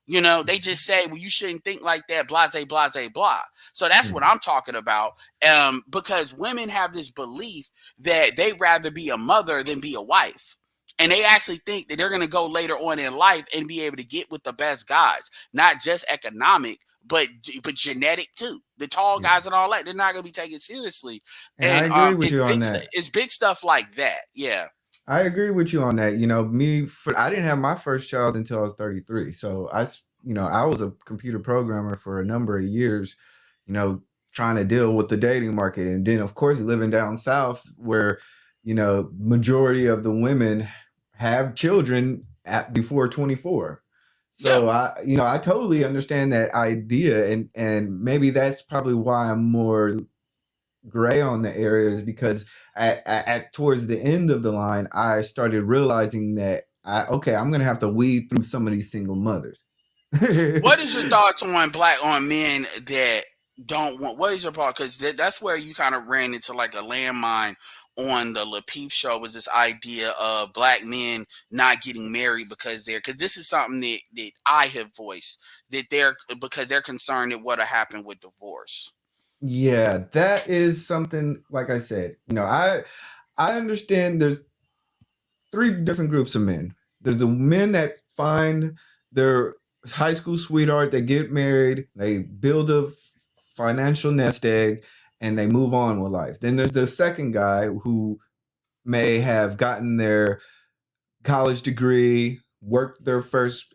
[SPEAKER 1] They just say, well, you shouldn't think like that, blase, blase, blah. So that's what
[SPEAKER 2] Mhm.
[SPEAKER 1] I'm talking about. Because women have this belief that they'd rather be a mother than be a wife. And they actually think that they're going to go later on in life and be able to get with the best guys, not just economic, but genetic too. The tall
[SPEAKER 2] Yeah.
[SPEAKER 1] guys and all that, they're not going to be taken seriously.
[SPEAKER 2] And I
[SPEAKER 1] And
[SPEAKER 2] agree with you on that.
[SPEAKER 1] it's big stuff like that. Yeah.
[SPEAKER 2] I agree with you on that. I didn't have my first child until I was 33. So I was a computer programmer for a number of years, you know, trying to deal with the dating market. And then of course living down south where, majority of the women have children at before 24.
[SPEAKER 1] Yeah.
[SPEAKER 2] So I totally understand that idea, and maybe that's probably why I'm more gray on the areas, because at towards the end of the line, I started realizing that I'm gonna have to weed through some of these single mothers.
[SPEAKER 1] What is your thoughts on black on men that don't want? What is your part? Because that's where you kind of ran into like a landmine on the lapeef show, was this idea of black men not getting married because this is something that I have voiced, that they're concerned that what'll happen with divorce.
[SPEAKER 2] Yeah, that is something. Like I said, I understand. There's three different groups of men. There's the men that find their high school sweetheart, they get married, they build a financial nest egg, and they move on with life. Then there's the second guy who may have gotten their college degree, worked their first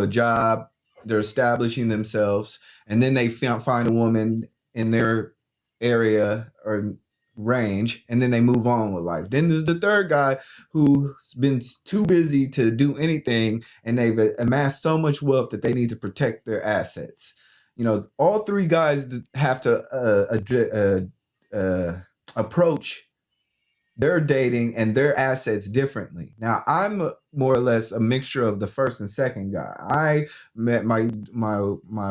[SPEAKER 2] job, they're establishing themselves, and then they find a woman in their area or range, and then they move on with life. Then there's the third guy who's been too busy to do anything, and they've amassed so much wealth that they need to protect their assets. All three guys have to approach their dating and their assets differently. Now, I'm more or less a mixture of the first and second guy. I met my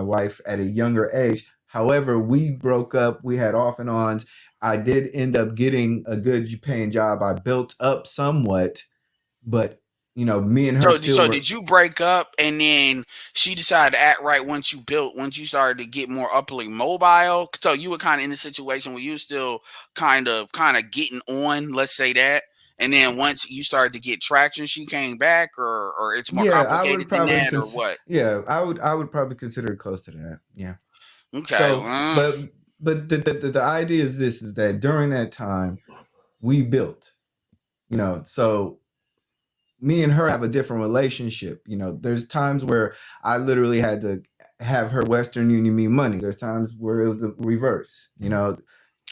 [SPEAKER 2] wife at a younger age. However, we broke up. We had off and ons. I did end up getting a good paying job. I built up somewhat, but me and her still
[SPEAKER 1] So
[SPEAKER 2] were.
[SPEAKER 1] did you break up and then she decided to act right once you started to get more uply mobile? So you were kind of in the situation where you were still kind of getting on, let's say that. And then once you started to get traction, she came back, or it's more
[SPEAKER 2] Yeah, I would
[SPEAKER 1] complicated than
[SPEAKER 2] probably
[SPEAKER 1] that, or what?
[SPEAKER 2] yeah, I would probably consider it close to that. Yeah.
[SPEAKER 1] Okay.
[SPEAKER 2] So, but the idea is this: is that during that time we built, so me and her have a different relationship. There's times where I literally had to have her Western Union me money. There's times where it was the reverse.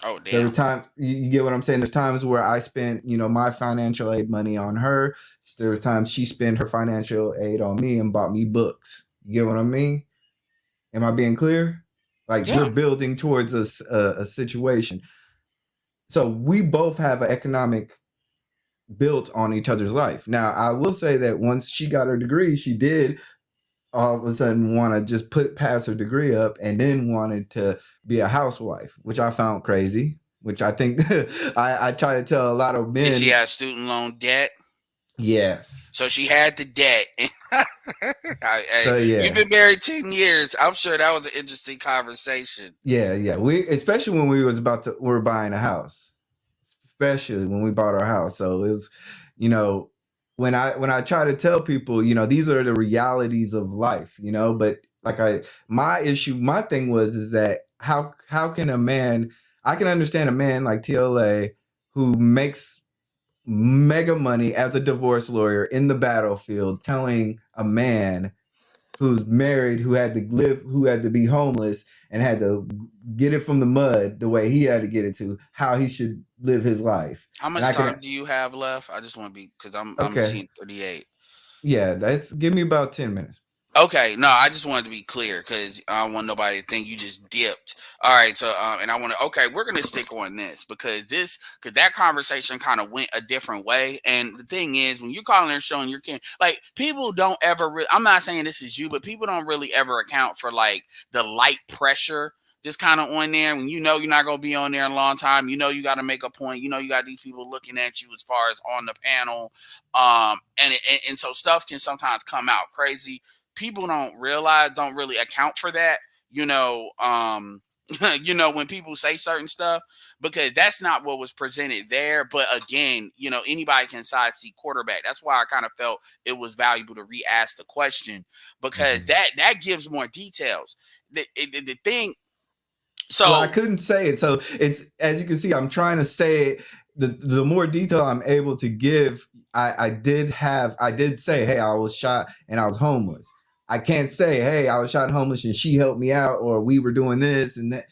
[SPEAKER 1] Oh
[SPEAKER 2] There were
[SPEAKER 1] damn.
[SPEAKER 2] times, you get what I'm saying. There's times where I spent, my financial aid money on her. There was times she spent her financial aid on me and bought me books. You get what I mean? Am I being clear? Like we're
[SPEAKER 1] Yeah.
[SPEAKER 2] building towards a situation. So we both have an economic built on each other's life. Now, I will say that once she got her degree, she did all of a sudden want to just pass her degree up and then wanted to be a housewife, which I found crazy. Which I think I try to tell a lot of
[SPEAKER 1] Did she
[SPEAKER 2] men.
[SPEAKER 1] have student loan debt?
[SPEAKER 2] Yes.
[SPEAKER 1] So she had the debt. Hey,
[SPEAKER 2] So
[SPEAKER 1] you've
[SPEAKER 2] yeah,
[SPEAKER 1] been married 10 years. I'm sure that was an interesting conversation.
[SPEAKER 2] yeah. We especially when we were buying a house, especially when we bought our house. So it was, you know, when I try to tell people, these are the realities of life, but like my thing was is that how can a man I can understand a man like TLA who makes mega money as a divorce lawyer in the battlefield telling a man who's married, who had to be homeless and had to get it from the mud the way he had to get it to, how he should live his life.
[SPEAKER 1] How
[SPEAKER 2] And
[SPEAKER 1] much
[SPEAKER 2] I
[SPEAKER 1] time
[SPEAKER 2] can
[SPEAKER 1] do you have left? I just want to be because I'm
[SPEAKER 2] okay,
[SPEAKER 1] seeing 38.
[SPEAKER 2] yeah, that's give me about 10 minutes.
[SPEAKER 1] Okay, no, I just wanted to be clear because I don't want nobody to think you just dipped. All right, so and I want to. Okay, we're gonna stick on this because that conversation kind of went a different way. And the thing is, when you're calling and showing your kid, like people don't ever. I'm not saying this is you, but people don't really ever account for like the light pressure just kind of on there. When you know you're not gonna be on there in a long time, you know you got to make a point. You know you got these people looking at you as far as on the panel, and so stuff can sometimes come out crazy. People don't really account for that, you know. you know, when people say certain stuff, because that's not what was presented there. But again, you know, anybody can side see quarterback. That's why I kind of felt it was valuable to re-ask the question, because
[SPEAKER 2] Mhm.
[SPEAKER 1] that gives more details. The thing,
[SPEAKER 2] Well, I
[SPEAKER 1] so
[SPEAKER 2] couldn't say it. So it's, as you can see, I'm trying to say it. The more detail I'm able to give, I did say, hey, I was shot and I was homeless. I can't say, hey, I was shot and homeless and she helped me out, or we were doing this and that.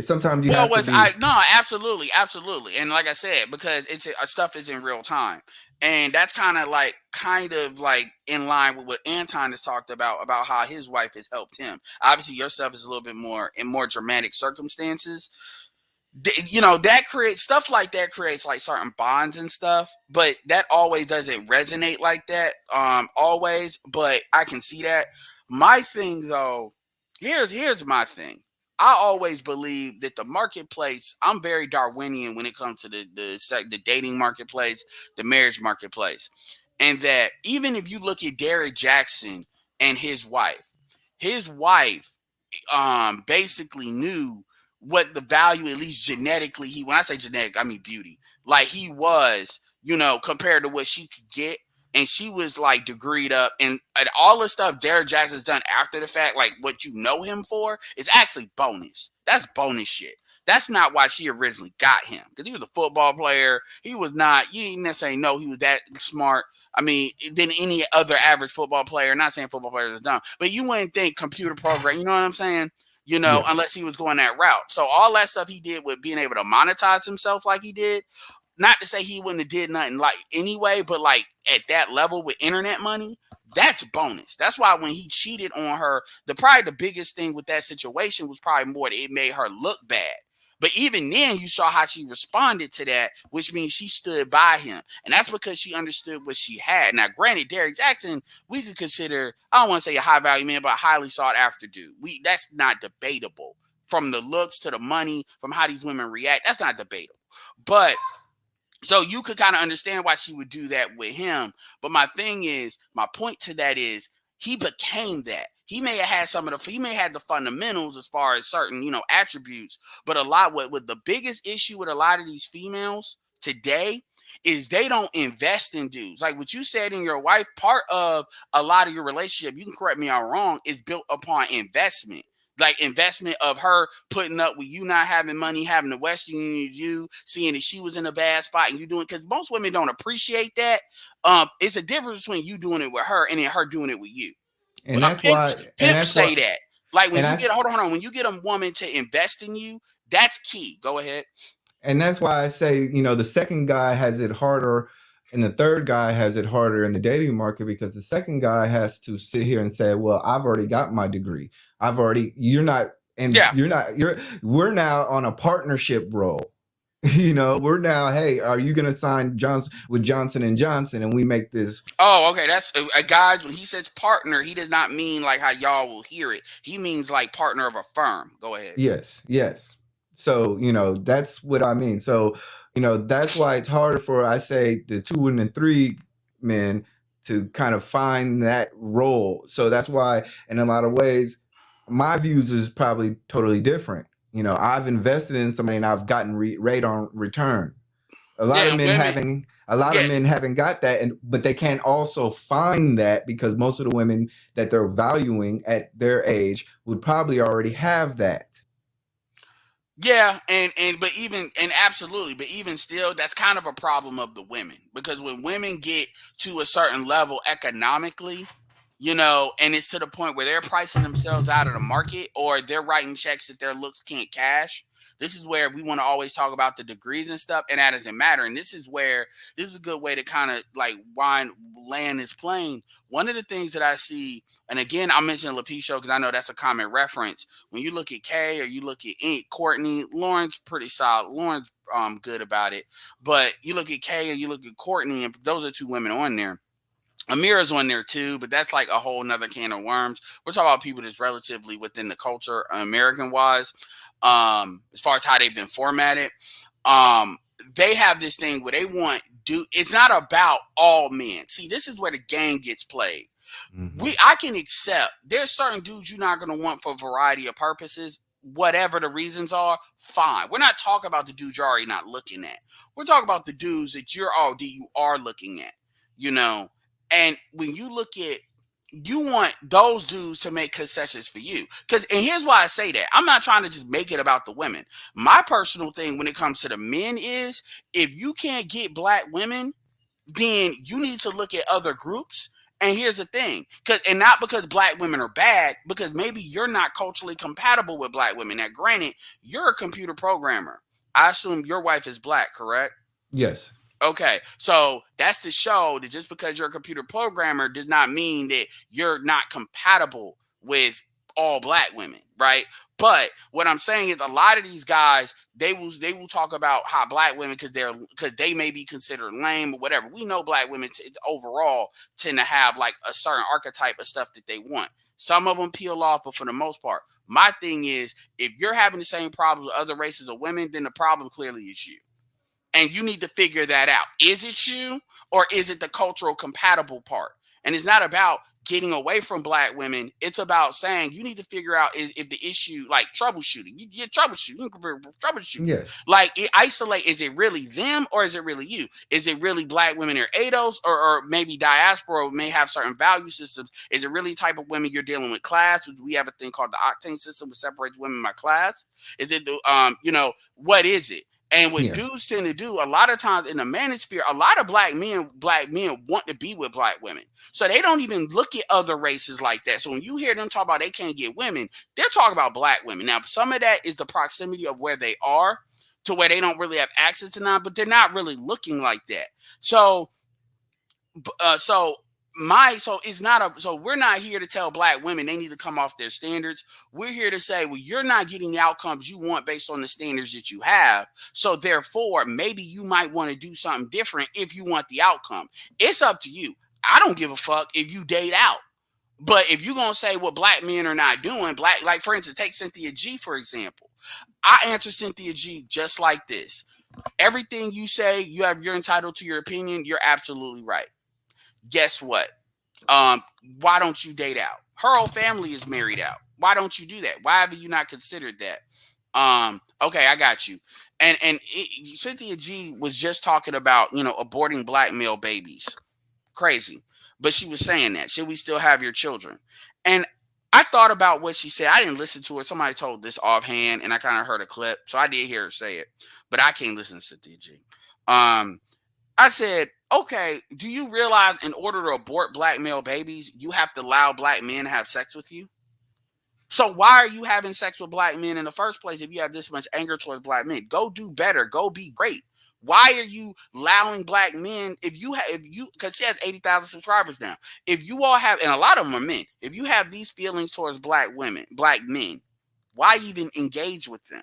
[SPEAKER 2] Sometimes you
[SPEAKER 1] well,
[SPEAKER 2] have to
[SPEAKER 1] was
[SPEAKER 2] be.
[SPEAKER 1] I no, absolutely, absolutely, and like I said, because it's stuff is in real time, and that's kind of like in line with what Anton has talked about how his wife has helped him. Obviously, your stuff is a little bit more in more dramatic circumstances. You know, that creates stuff like that, creates like certain bonds and stuff, but that always doesn't resonate like that, always. But I can see that. My thing though, here's my thing. I always believe that the marketplace, I'm very Darwinian when it comes to the dating marketplace, the marriage marketplace, and that even if you look at Derek Jackson and his wife basically knew what the value, at least genetically, he, when I say genetic, I mean beauty, like he was, you know, compared to what she could get. And she was like degreed up, and all the stuff Derek Jackson's done after the fact, like what you know him for, is actually bonus. That's bonus shit. That's not why she originally got him, because he was a football player. He was not, you didn't necessarily know he was that smart. I mean, than any other average football player. Not saying football players are dumb, but you wouldn't think computer program. You know what I'm saying? You know,
[SPEAKER 2] Yeah.
[SPEAKER 1] unless he was going that route. So all that stuff he did with being able to monetize himself like he did, not to say he wouldn't have did nothing like anyway, but like at that level with internet money, that's bonus. That's why when he cheated on her, probably the biggest thing with that situation was probably more that it made her look bad. But even then, you saw how she responded to that, which means she stood by him. And that's because she understood what she had. Now, granted, Derek Jackson, we could consider, I don't want to say a high value man, but a highly sought after dude. That's not debatable. From the looks to the money, from how these women react, that's not debatable. But so you could kind of understand why she would do that with him. But my thing is, my point to that is, he became that. He may have had he may have had the fundamentals as far as certain, you know, attributes, but a lot with the biggest issue with a lot of these females today is they don't invest in dudes. Like what you said in your wife, part of a lot of your relationship, you can correct me if I'm wrong, is built upon investment, like investment of her putting up with you not having money, having the Western Union you, seeing that she was in a bad spot and you doing, because most women don't appreciate that. It's a difference between you doing it with her and then her doing it with you.
[SPEAKER 2] And that's why. And
[SPEAKER 1] Pimps
[SPEAKER 2] that's why.
[SPEAKER 1] say that. Like when
[SPEAKER 2] And
[SPEAKER 1] you get,
[SPEAKER 2] that's
[SPEAKER 1] hold on, when you get a woman to invest in you, that's key. Go ahead.
[SPEAKER 2] and that's why I say, the second guy has it harder and the third guy has it harder in the dating market, because the second guy has to sit here and say, well, I've already got my degree. You're not, and
[SPEAKER 1] Yeah.
[SPEAKER 2] we're now on a partnership role. We're now, hey, are you going to sign Johnson and Johnson, and we make this.
[SPEAKER 1] Oh, okay. That's guys. When he says partner, he does not mean like how y'all will hear it. He means like partner of a firm. Go ahead.
[SPEAKER 2] Yes, yes. So, that's what I mean. So, that's why it's harder for, I say, the 2 and the 3 men to kind of find that role. So that's why, in a lot of ways, my views is probably totally different. I've invested in somebody and I've gotten rate on return. A lot
[SPEAKER 1] Yeah,
[SPEAKER 2] of
[SPEAKER 1] and
[SPEAKER 2] men
[SPEAKER 1] women.
[SPEAKER 2] having a lot of
[SPEAKER 1] Yeah,
[SPEAKER 2] men haven't got that, but they can't also find that, because most of the women that they're valuing at their age would probably already have that.
[SPEAKER 1] yeah, and but even and absolutely, but even still, that's kind of a problem of the women, because when women get to a certain level economically, you know, and it's to the point where they're pricing themselves out of the market or they're writing checks that their looks can't cash. This is where we want to always talk about the degrees and stuff, and that doesn't matter. And this is where this is a good way to kind of like land this plane. One of the things that I see, and again, I mentioned lapeef show because I know that's a common reference. When you look at Kay or you look at Courtney, Lauren's pretty solid. Lauren's good about it, but you look at Kay or you look at Courtney, and those are two women on there. Amira's on there too, but that's like a whole nother can of worms. We're talking about people that's relatively within the culture, American wise, as far as how they've been formatted. Um, they have this thing where they want it's not about all men. See, this is where the game gets played.
[SPEAKER 2] Mm-hmm.
[SPEAKER 1] I can accept there's certain dudes you're not gonna want for a variety of purposes. whatever the reasons are, fine. We're not talking about the dudes you're already not looking at. We're talking about the dudes that you are looking at, you know. And when you look at, you want those dudes to make concessions for you. And here's why I say that. I'm not trying to just make it about the women. My personal thing when it comes to the men is, if you can't get black women, then you need to look at other groups. And here's the thing, and not because black women are bad, because maybe you're not culturally compatible with black women. Now, granted, you're a computer programmer. I assume your wife is black, correct?
[SPEAKER 2] Yes.
[SPEAKER 1] Okay, so that's to show that just because you're a computer programmer does not mean that you're not compatible with all black women, right? But what I'm saying is, a lot of these guys, they will talk about how black women, because they may be considered lame or whatever. We know black women overall tend to have like a certain archetype of stuff that they want. Some of them peel off, but for the most part, my thing is, if you're having the same problems with other races of women, then the problem clearly is you. And you need to figure that out. Is it you, or is it the cultural compatible part? And it's not about getting away from black women. It's about saying you need to figure out if the issue, like troubleshooting. You get troubleshooting. Troubleshoot.
[SPEAKER 2] Yes.
[SPEAKER 1] Like, isolate. Is it really them, or is it really you? Is it really black women or ADOS, or maybe diaspora may have certain value systems? Is it really type of women you're dealing with? Class? We have a thing called the octane system, which separates women by class. Is it what is it? And what
[SPEAKER 2] Yeah.
[SPEAKER 1] dudes tend to do a lot of times in the manosphere, a lot of black men want to be with black women. So they don't even look at other races like that. So when you hear them talk about they can't get women, they're talking about black women. Now, some of that is the proximity of where they are to where they don't really have access to them, but they're not really looking like that. So it's not so we're not here to tell black women they need to come off their standards. We're here to say, well, you're not getting the outcomes you want based on the standards that you have. So therefore, maybe you might want to do something different if you want the outcome. It's up to you. I don't give a fuck if you date out. But if you're gonna say what black men are not doing, like for instance, take Cynthia G, for example. I answer Cynthia G just like this. Everything you say, you're entitled to your opinion. You're absolutely right. Guess what? Why don't you date out? Her whole family is married out. Why don't you do that? Why have you not considered that? Okay, I got you. And Cynthia G was just talking about, aborting black male babies. Crazy. But she was saying that. Should we still have your children? And I thought about what she said. I didn't listen to her. Somebody told this offhand, and I kind of heard a clip. So I did hear her say it. But I can't listen to Cynthia G. I said, okay, do you realize in order to abort black male babies, you have to allow black men to have sex with you? So why are you having sex with black men in the first place if you have this much anger towards black men? Go do better. Go be great. Why are you allowing black men, because she has 80,000 subscribers now. If you all have, and a lot of them are men, if you have these feelings towards black men, why even engage with them?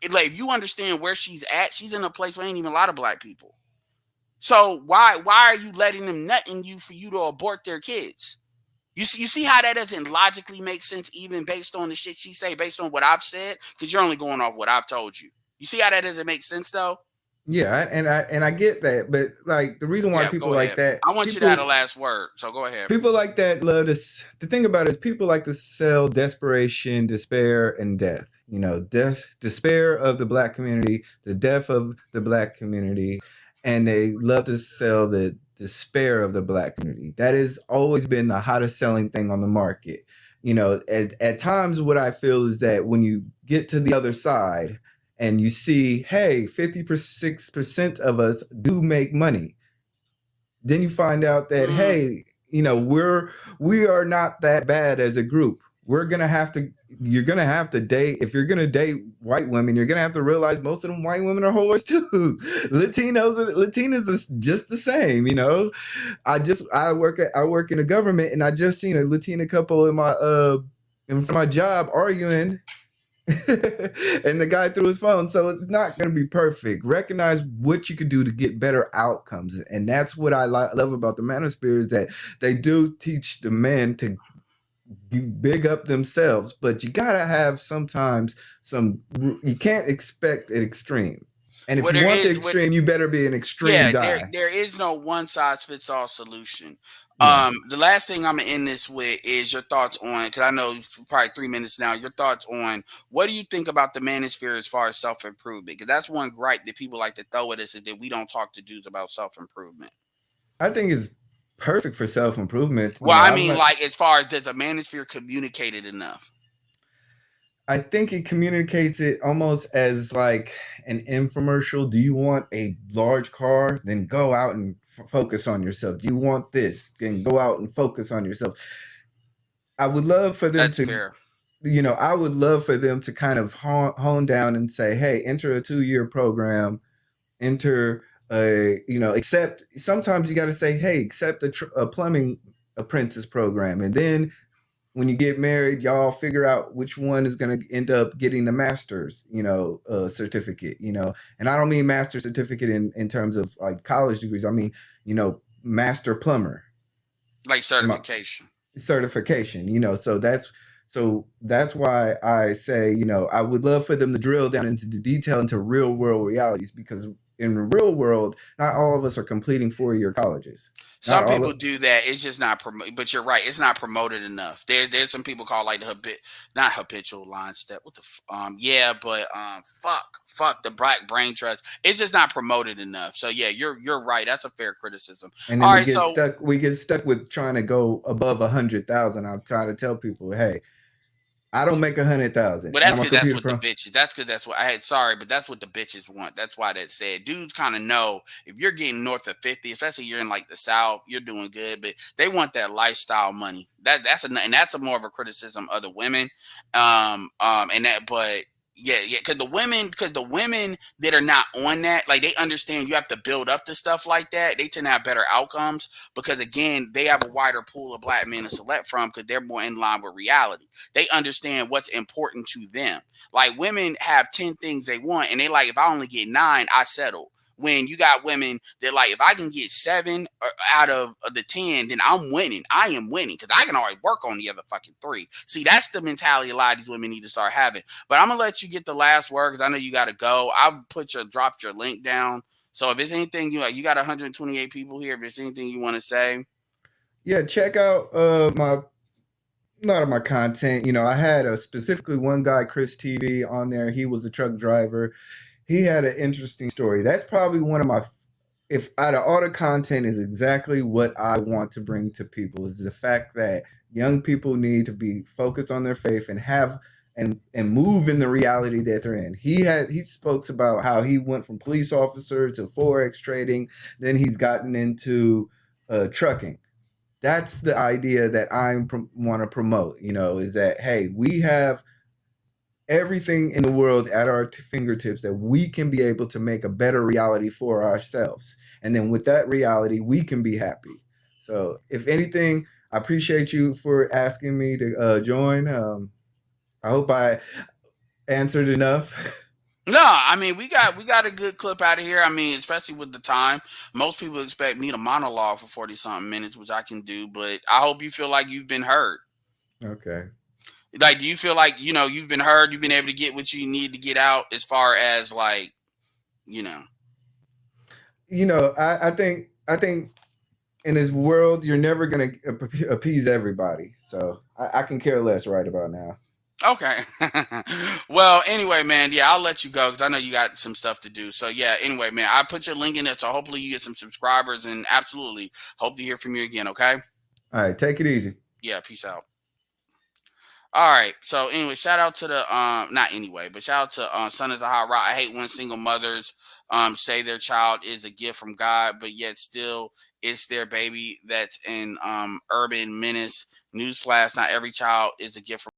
[SPEAKER 1] If you understand where she's at, she's in a place where ain't even a lot of black people. So why are you letting them nut in you for you to abort their kids? You see how that doesn't logically make sense, even based on the shit she say, based on what I've said, because you're only going off what I've told you. You see how that doesn't make sense though?
[SPEAKER 2] Yeah, and I get that, but like the reason why
[SPEAKER 1] Yeah,
[SPEAKER 2] people
[SPEAKER 1] go
[SPEAKER 2] like
[SPEAKER 1] ahead.
[SPEAKER 2] that,
[SPEAKER 1] I want you to have the last word, so go ahead.
[SPEAKER 2] people like that love this. The thing about it is, people like to sell desperation, despair, and death. Despair of the black community, the death of the black community, and they love to sell the despair of the black community. That has always been the hottest selling thing on the market. At times, what I feel is that when you get to the other side and you see, hey, 56% of us do make money, then you find out that, hey, we are not that bad as a group. You're gonna have to date. If you're gonna date white women, you're gonna have to realize most of them white women are whores too. Latinas are just the same. I work in the government, and I just seen a Latina couple in my job arguing. And the guy threw his phone. So it's not going to be perfect. Recognize what you can do to get better outcomes. And that's what I love about the manosphere, is that they do teach the men to big up themselves, but you got to have sometimes you can't expect an extreme. And if
[SPEAKER 1] What
[SPEAKER 2] you
[SPEAKER 1] there
[SPEAKER 2] want the
[SPEAKER 1] is, what
[SPEAKER 2] extreme, you better be an extreme
[SPEAKER 1] yeah,
[SPEAKER 2] guy.
[SPEAKER 1] there is no one size fits all solution.
[SPEAKER 2] Yeah.
[SPEAKER 1] The last thing I'm gonna end this with is your thoughts on, because I know for probably 3 minutes now. Your thoughts on what do you think about the manosphere as far as self improvement? Because that's one gripe that people like to throw at us is that we don't talk to dudes about self improvement.
[SPEAKER 2] I think it's perfect for self improvement.
[SPEAKER 1] Well, I mean, like as far as does a manosphere communicate it enough?
[SPEAKER 2] I think it communicates it almost as like an infomercial. Do you want a large car? Then go out and focus on yourself. Do you want this? Then go out and focus on yourself. I would love for them
[SPEAKER 1] That's
[SPEAKER 2] to,
[SPEAKER 1] fair.
[SPEAKER 2] I would love for them to kind of hone down and say, hey, enter a 2 year program, enter accept. Sometimes you got to say, hey, accept a plumbing apprentice program. And then when you get married, y'all figure out which one is going to end up getting the master's, certificate, and I don't mean master certificate in terms of like college degrees. I mean, master plumber
[SPEAKER 1] Like certification.
[SPEAKER 2] certification, so that's why I say, I would love for them to drill down into the detail into real world realities, because in the real world, not all of us are completing 4 year colleges. Not
[SPEAKER 1] Some
[SPEAKER 2] all
[SPEAKER 1] people
[SPEAKER 2] of,
[SPEAKER 1] do that. It's just not promoted. But you're right. It's not promoted enough. There's some people call like the not habitual line step. What the yeah, but fuck the black brain trust. It's just not promoted enough. So yeah, you're right. That's a fair criticism.
[SPEAKER 2] and then
[SPEAKER 1] All
[SPEAKER 2] we
[SPEAKER 1] right,
[SPEAKER 2] get
[SPEAKER 1] so
[SPEAKER 2] stuck we get stuck with trying to go above 100,000. I'm trying to tell people, hey, I don't make 100,000
[SPEAKER 1] but
[SPEAKER 2] and
[SPEAKER 1] that's
[SPEAKER 2] I'm a
[SPEAKER 1] because that's
[SPEAKER 2] computer
[SPEAKER 1] what the
[SPEAKER 2] pro.
[SPEAKER 1] bitches. That's because that's what I had. Sorry, but that's what the bitches want. That's why that said dudes kind of know if you're getting north of 50, especially you're in like the South, you're doing good. But they want that lifestyle money. And that's a more of a criticism of the women. And that, but yeah, because the women that are not on that, like they understand you have to build up to stuff like that. They tend to have better outcomes because again, they have a wider pool of black men to select from because they're more in line with reality. They understand what's important to them. Like women have 10 things they want, and they like, if I only get 9, I settle. When you got women that like, if I can get 7 out of the 10, then I'm winning. I am winning because I can already work on the other fucking 3. See, that's the mentality a lot of these women need to start having. But I'm gonna let you get the last word because I know you got to go. I've dropped your link down. So if there's anything you got 128 people here. If there's anything you want to say,
[SPEAKER 2] Yeah, check out my a lot of my content. I had specifically one guy, Chris TV, on there. He was a truck driver. He had an interesting story. That's probably one of my, if out of all the content, is exactly what I want to bring to people, is the fact that young people need to be focused on their faith and have and move in the reality that they're in. He spoke about how he went from police officer to forex trading, then he's gotten into trucking. That's the idea that I want to promote, is that, hey, we have everything in the world at our fingertips that we can be able to make a better reality for ourselves. And then with that reality, we can be happy. So, if anything, I appreciate you for asking me to join. I hope I answered enough.
[SPEAKER 1] no, I mean we got a good clip out of here. I mean, especially with the time. Most people expect me to monologue for 40 something minutes, which I can do, but I hope you feel like you've been heard.
[SPEAKER 2] Okay.
[SPEAKER 1] Like, do you feel like, you've been heard, you've been able to get what you need to get out as far as like, you know.
[SPEAKER 2] I think in this world, you're never going to appease everybody. So I can care less right about now.
[SPEAKER 1] Okay. Well, anyway, man, yeah, I'll let you go because I know you got some stuff to do. So yeah, anyway, man, I put your link in there, so hopefully you get some subscribers and absolutely hope to hear from you again, okay?
[SPEAKER 2] All right. Take it easy.
[SPEAKER 1] Yeah, peace out. All right. So anyway, shout out to the not anyway, but shout out to Son is a Hot Rod. I hate when single mothers say their child is a gift from God, but yet still it's their baby that's in urban menace. Newsflash, not every child is a gift from